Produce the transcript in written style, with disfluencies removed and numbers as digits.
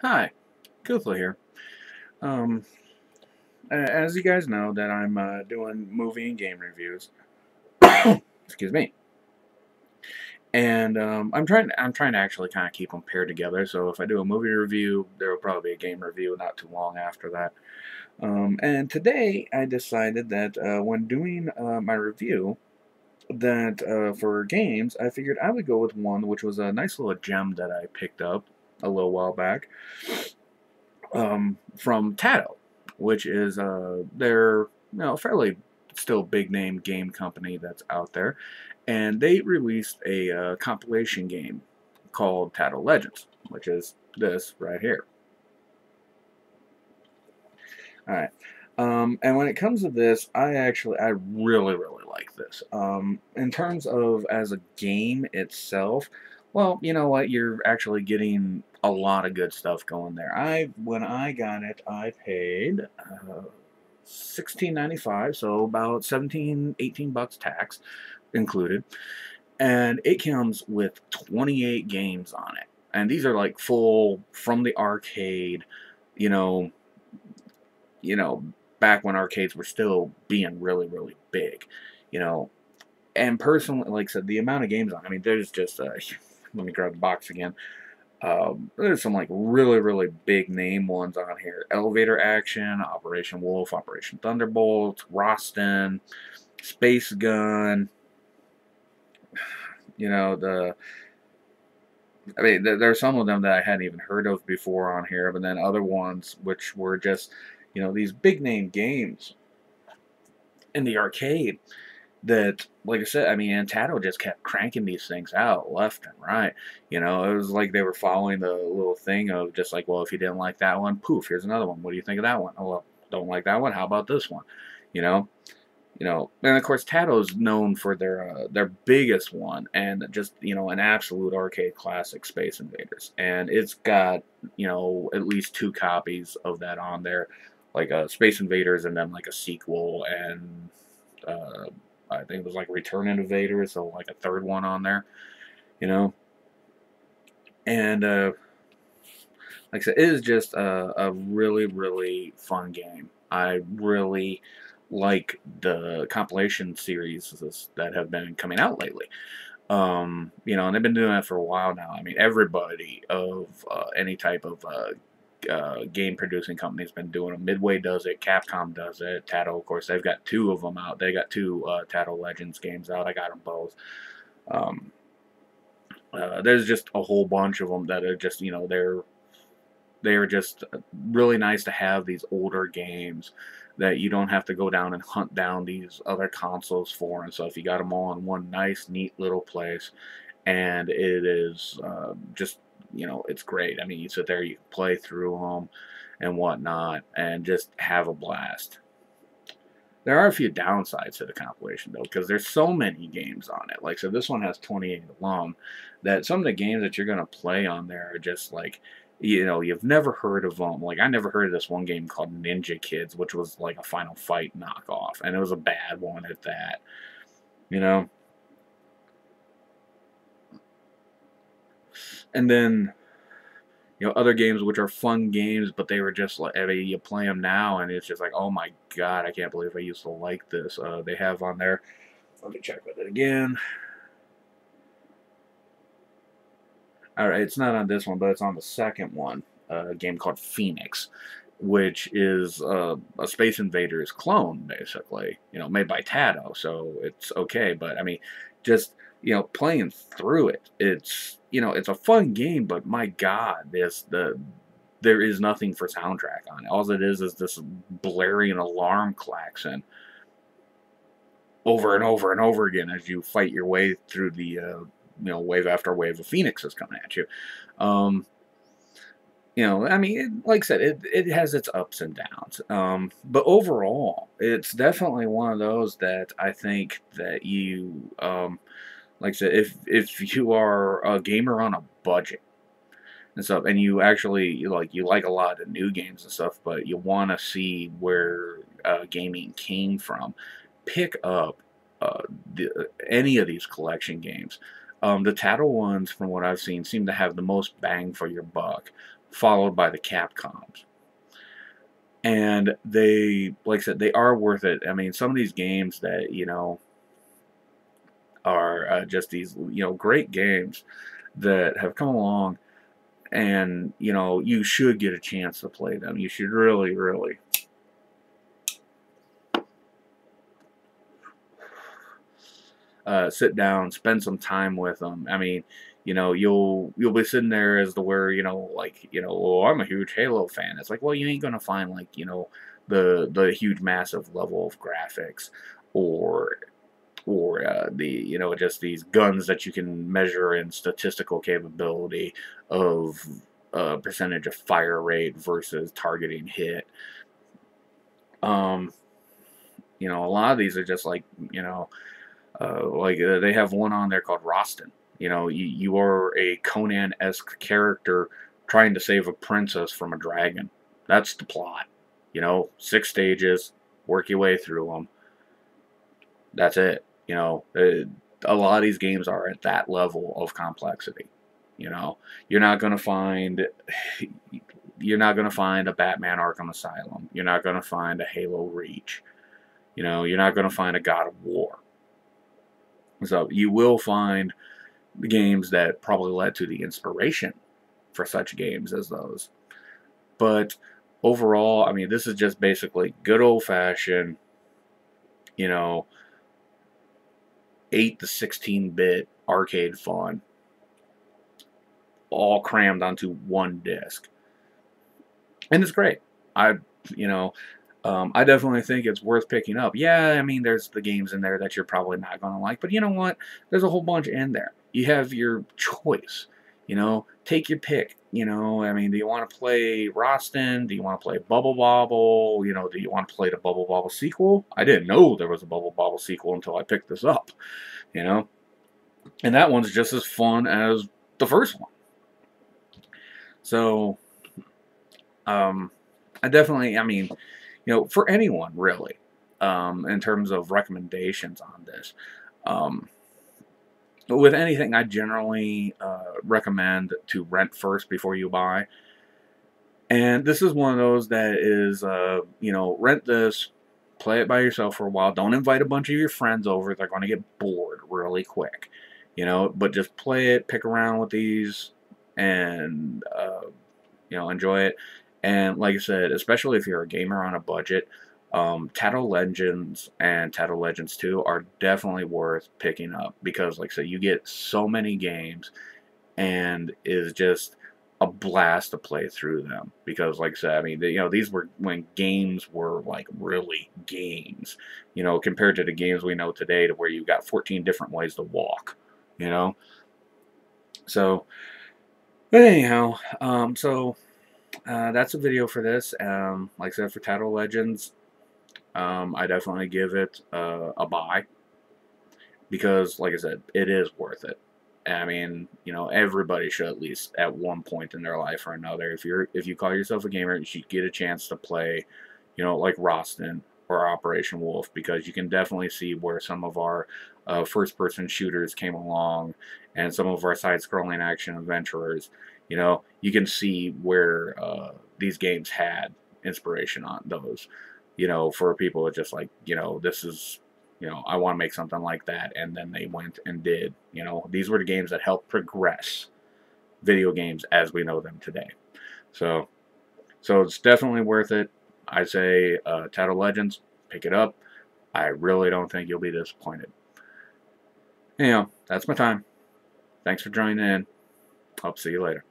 Hi, Kuthla here. Um, as you guys know, that I'm doing movie and game reviews. Excuse me. And I'm trying to actually kind of keep them paired together. So if I do a movie review, there will probably be a game review not too long after that. And today I decided that when doing my review, that for games, I figured I would go with one which was a nice little gem that I picked up a little while back. From Taito, which is their fairly still big name game company that's out there, and they released a compilation game called Taito Legends, which is this right here. All right. And when it comes to this, I really like this. In terms of as a game itself, well, you know what? You're actually getting a lot of good stuff going there. When I got it, I paid 16.95, so about 17, 18 bucks tax included, and it comes with 28 games on it, and these are like full from the arcade, you know, you know, back when arcades were still being really big, you know. And personally, like I said, the amount of games on, I mean, there's just, let me grab the box again. There's some like really big name ones on here: Elevator Action, Operation Wolf, Operation Thunderbolt, Roston, Space Gun. You know, I mean, there are some of them that I hadn't even heard of before on here, but then other ones which were just, these big name games in the arcade that, like I said, I mean, Antato just kept cranking these things out left and right. It was like they were following the little thing of just like, well, if you didn't like that one, poof, here's another one. What do you think of that one? Oh, well, don't like that one. How about this one? You know, and of course, Tato's known for their biggest one, and just an absolute arcade classic, Space Invaders, and it's got at least two copies of that on there, like Space Invaders, and then like a sequel, and uh, I think it was like Return Invaders, so like a third one on there, you know, and like I said, it is just a really fun game. I really like the compilation series that have been coming out lately. And they've been doing that for a while now. I mean, everybody of any type of game producing company has been doing them. Midway does it, Capcom does it, Tato, of course, they've got two of them out. They got two Tato Legends games out. I got them both. Um, there's just a whole bunch of them that are just, they're just really nice to have these older games that you don't have to go down and hunt down these other consoles for and stuff. You got them all in one nice, neat little place, and it is just it's great. I mean, you sit there, you can play through them and whatnot, and just have a blast. There are a few downsides to the compilation though, because there's so many games on it. Like, so this one has 28 alone. That some of the games that you're gonna play on there are just like, you've never heard of them. Like, I never heard of this one game called Ninja Kids, which was like a Final Fight knockoff, and it was a bad one at that. You know, and then other games which are fun games, but they were just like, I mean, you play them now, and it's just like, oh my god, I can't believe I used to like this. They have on there. Let me check with it again. All right, it's not on this one, but it's on the second one. A game called Phoenix, which is a Space Invaders clone, basically. Made by Tato, so it's okay. But I mean, just playing through it, it's a fun game. But my God, there is nothing for soundtrack on it. All it is this blaring alarm klaxon over and over and over again as you fight your way through the wave after wave of phoenixes coming at you. Um, I mean, like I said, it has its ups and downs. But overall, it's definitely one of those that I think that like I said, if you are a gamer on a budget and stuff, and you actually you like a lot of new games and stuff, but you want to see where gaming came from, pick up any of these collection games. The Taito ones, from what I've seen, seem to have the most bang for your buck, followed by the Capcoms. And they, like I said, they are worth it. I mean, some of these games that, are just these, great games that have come along, and, you should get a chance to play them. You should really, really sit down, spend some time with them. I mean, you'll be sitting there as the where like oh, I'm a huge Halo fan. It's like, well, you ain't gonna find like the huge massive level of graphics, or the just these guns that you can measure in statistical capability of percentage of fire rate versus targeting hit. Um, a lot of these are just like they have one on there called Rostin. You are a Conan-esque character trying to save a princess from a dragon. That's the plot. 6 stages, work your way through them. That's it. A lot of these games are at that level of complexity. You're not gonna find a Batman Arkham Asylum. You're not gonna find a Halo Reach. You're not gonna find a God of War. So you will find the games that probably led to the inspiration for such games as those. But overall, I mean, this is just basically good old-fashioned, you know, 8 to 16-bit arcade fun, all crammed onto one disc. And it's great. You know, I definitely think it's worth picking up. Yeah, I mean, there's the games in there that you're probably not going to like, but you know what? There's a whole bunch in there. You have your choice. Take your pick. I mean, do you want to play Rostin? Do you want to play Bubble Bobble? Do you want to play the Bubble Bobble sequel? I didn't know there was a Bubble Bobble sequel until I picked this up. And that one's just as fun as the first one. So, I definitely, I mean, for anyone really, in terms of recommendations on this, with anything, I generally recommend to rent first before you buy. And this is one of those that is, rent this, play it by yourself for a while. Don't invite a bunch of your friends over. They're going to get bored really quick. But just play it, pick around with these, and, enjoy it. And like I said, especially if you're a gamer on a budget, Taito Legends and Taito Legends 2 are definitely worth picking up because, like I said, you get so many games and is just a blast to play through them. Because, like I said, I mean, these were when games were like really games, compared to the games we know today, to where you've got 14 different ways to walk, So, but anyhow, that's a video for this. Like I said, for Taito Legends, I definitely give it a buy because, like I said, it is worth it. I mean, everybody should at least at one point in their life or another, if you call yourself a gamer, you should get a chance to play, like Rostin or Operation Wolf, because you can definitely see where some of our first-person shooters came along, and some of our side-scrolling action adventurers. You can see where these games had inspiration on those. For people, it's just like, this is, I want to make something like that, and then they went and did. These were the games that helped progress video games as we know them today. So it's definitely worth it. I say Taito Legends, pick it up. I really don't think you'll be disappointed. That's my time. Thanks for joining in. Hope to see you later.